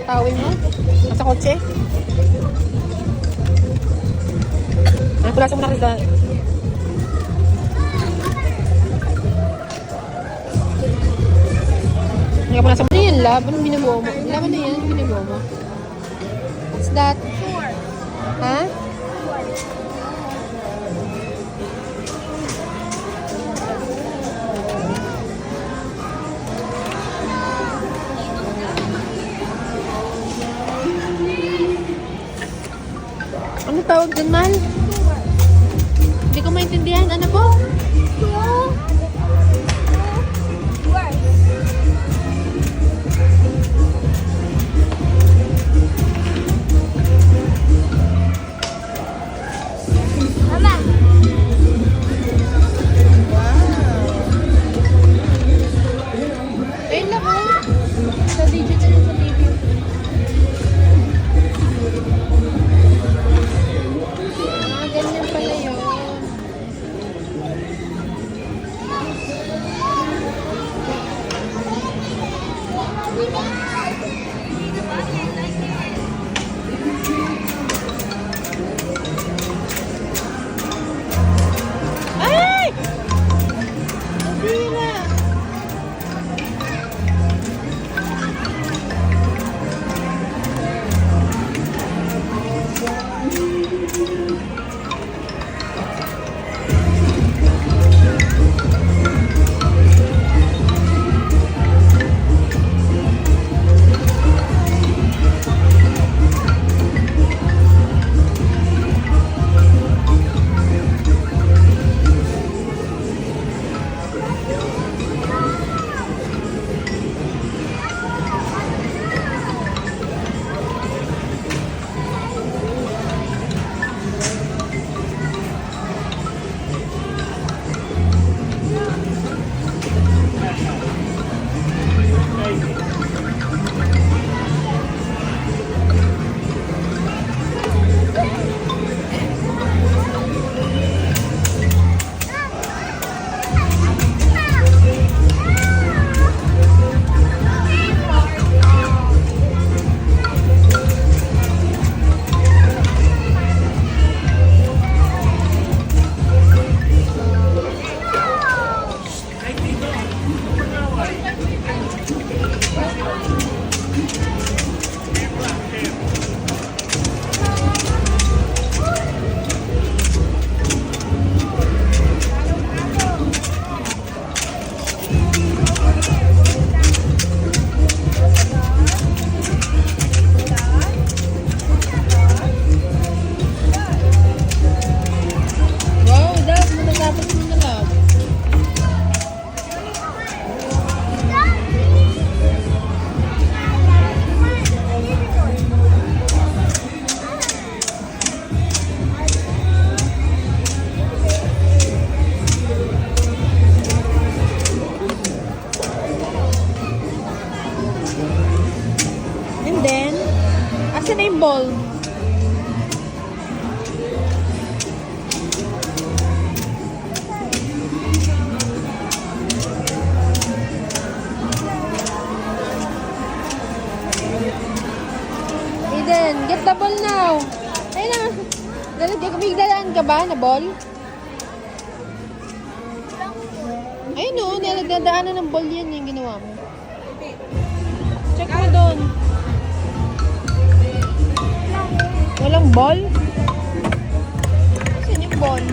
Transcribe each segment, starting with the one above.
Tawin mo? Nasa kotse? Ano pula sa muna rin dahil? Hindi ka pala sa muna. Ano yan, lab? Anong binubuo mo? Lab, ano yan? Anong binubuo mo? What's that? Ha? Ano tawag dun, Mal? Hindi ko maintindihan. Ano po? Mama. Wow. Ayun lang po. Sa digital sa TV. Ganyan pala yun. Ay! Nasira! And then, asan na yung ball? Eden, get the ball now. Ayun na. May dalaan ka ba na ball? Ayun o, dadaanan ng ball yan yung ginawa mo. Check mo doon. Walang ball? Saan yung ball?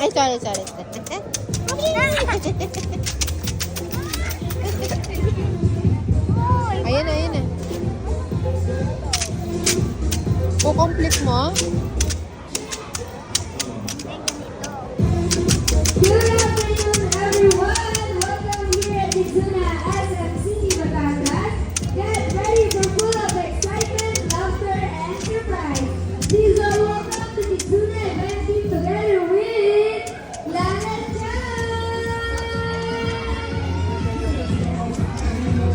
Ay, sorry, sorry. Ayan na, ayan na. Complete mo? Good afternoon, everyone! Welcome here at Kitsuna SMC Batangas. Get ready for full of excitement, laughter, and surprise. Please all welcome to Kitsuna Event Team together with Lana Chan!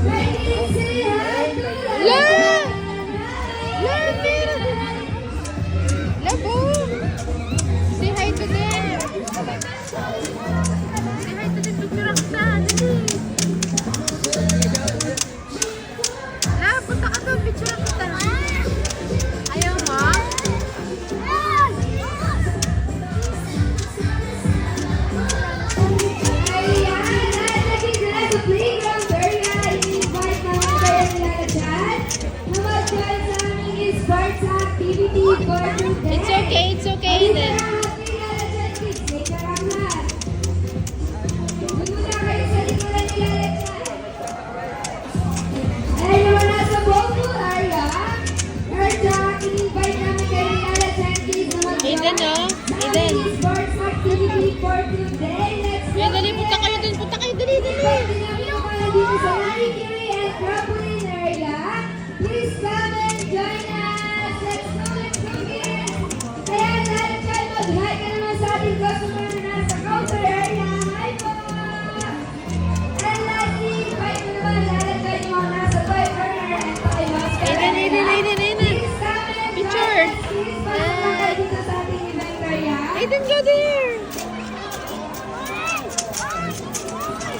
Ready, say hi to Lana Chan! Labo! Say hi to them! Say hi to them, picture ako sa La, punta ka doon, picture ako sa Ayaw mo? Ayan, nandito na sa playground area. I-invite naman kayo ni Lana Chan na mag-join sa aming sports activity for today. It's okay then. Eden, no? Eden. Sports activity for today. Let's go! Ayan, dali, punta kayo dun. Punta kayo, dali, dali. Dito sa Larry and Trampoline area. Please come and join us. Let's go, kids. Kaya lahat dyan, mag-hi ka naman sa ating customer na nasa counter area. Hi po! And lastly, invite mo naman lahat dyan yung mga nasa toy corner and toy basket Eden, area. Eden, Eden, Eden. Please come and Picture. join us. Please pasok kayo dito sa ating event area. Eden, go there.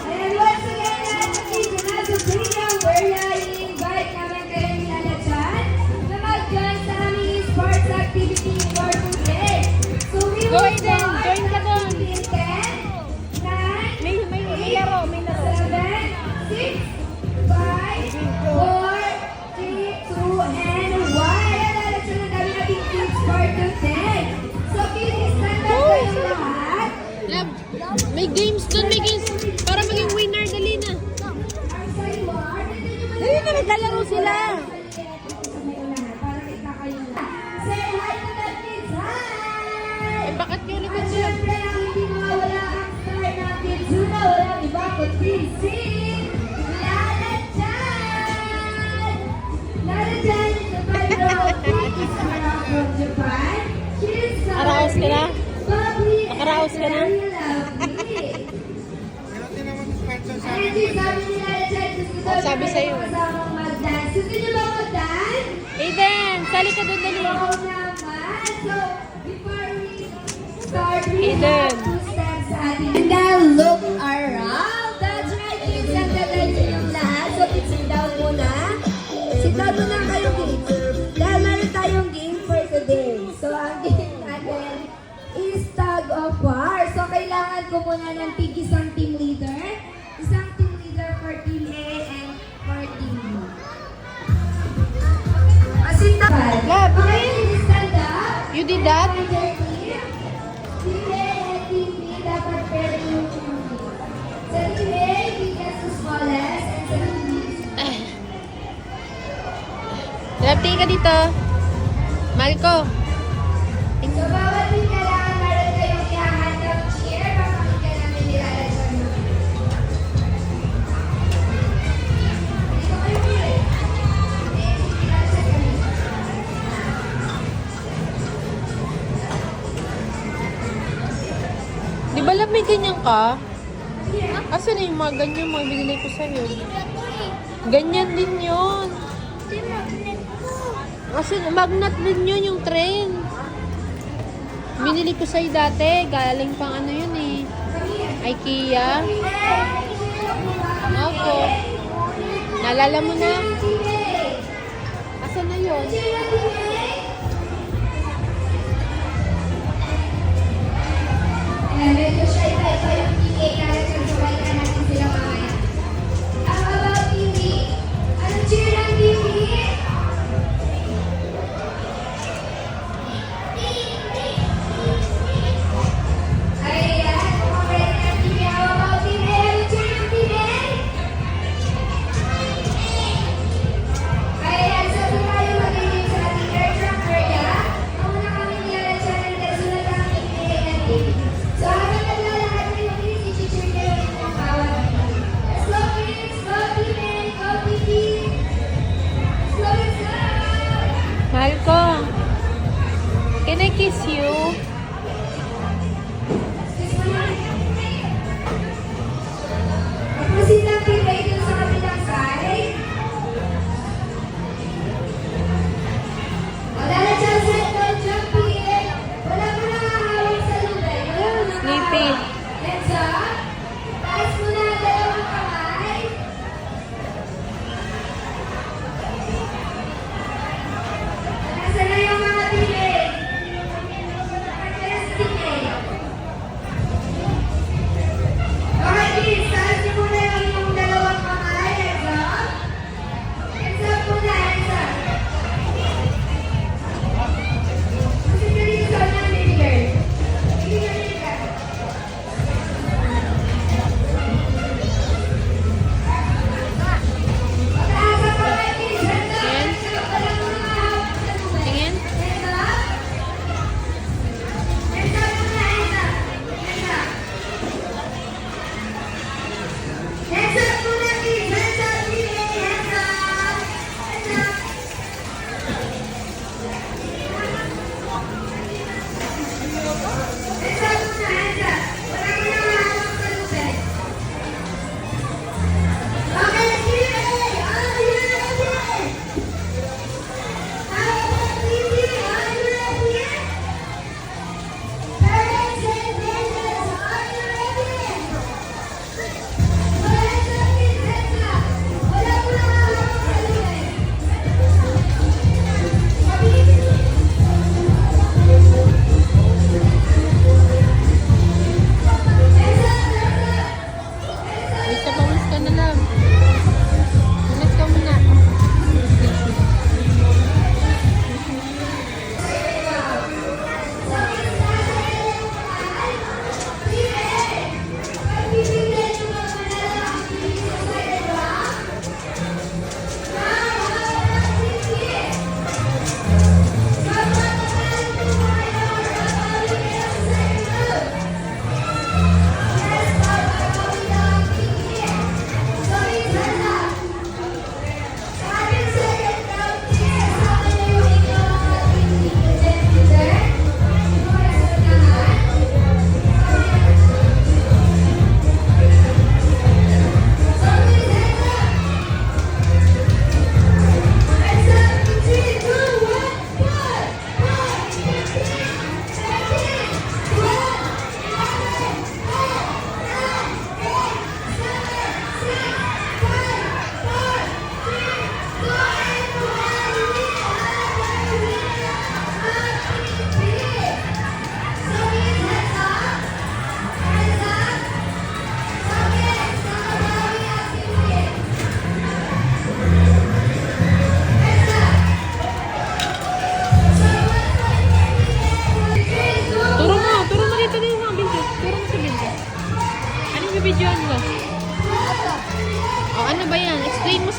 And once again, nandito na sa playground area, i-invite naman kayo ni Lana Chan na mag-join sa aming sports activity for today. So we Go, will Eden. start Join ka doon. in 10, 9, May laro, may laro. 7, 6, 5, 4, 3, 2, and 1. Ayan, Lana Chan, ang dami nating kids for today. So please stand up kayo lahat. Lab, may games dun, may games. Para maging winner, dali na. Dali na, naglalaro sila. Say hi to the kids, hi! Eh, bakit yung likod At sila? syempre, ang hindi mawawala ang star ng Kitsuna, walang iba kundi si Lana Chan! Lana Chan is a 5-year-old Kitsuna from Japan. She is Nakaraos ka na? bubbly, Nakaraos ka na? and very lovely. Ayun, si sabi ni Lana Chan, gusto daw Oh, sabi niya sa'yo. kayo kasamang mag-dance. Gusto niyo ba mag-dance? Eden, sali ka dun, dali. Oo naman. So, before we start, we Eden. have to stand sa ating and then look around. That's right, kids. Ang gagawin niyo yung lahat. So, kids, sit down muna. Sit down muna kayo, kids. Dahil meron tayong game for today. So, ang game natin is tug of war. So, kailangan ko muna ng isang team leader. Isang team leader for team A and for team B. Sit down. Lab, Okay, please stand up. You did that? Team A and Team B dapat pair yung team B. Sa Team A, biggest to smallest, and sa Team B, Lab, tingin ka dito. Marco. so bawat team kailangan meron kayong ihahandang cheer. Papakita namin nila sa mga. Dito kayo cheer. Nasa kami. Di ba lab may ganyan ka? Asan na yung mga ganyan mga binili ko sa'yo? Ganyan din yun. Kasi magnet din yun yung train. Binili ko sa'yo dati. Galing pang ano yun eh. IKEA. Opo. Naalala mo na? Asan na yun? Medyo shy tayo yung PK kaya sasabayan natin sila mamaya. How about TV? Anong cheer ng TV? Ay,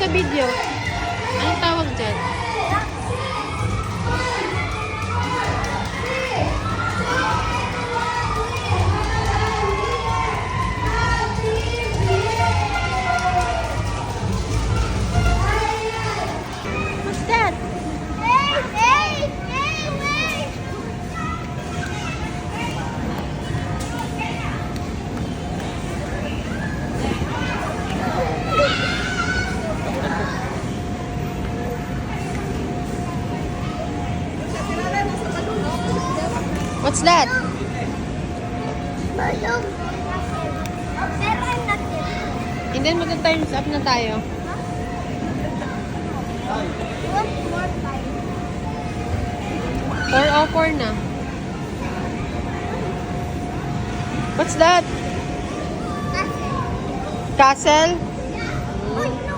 sa video. Anong tawag dyan? What's that? What's that? Balong. Pero I'm not there. And then magta-times up na tayo. One more time. 4:04 na. What's that? That's it. Castle? Uy, no.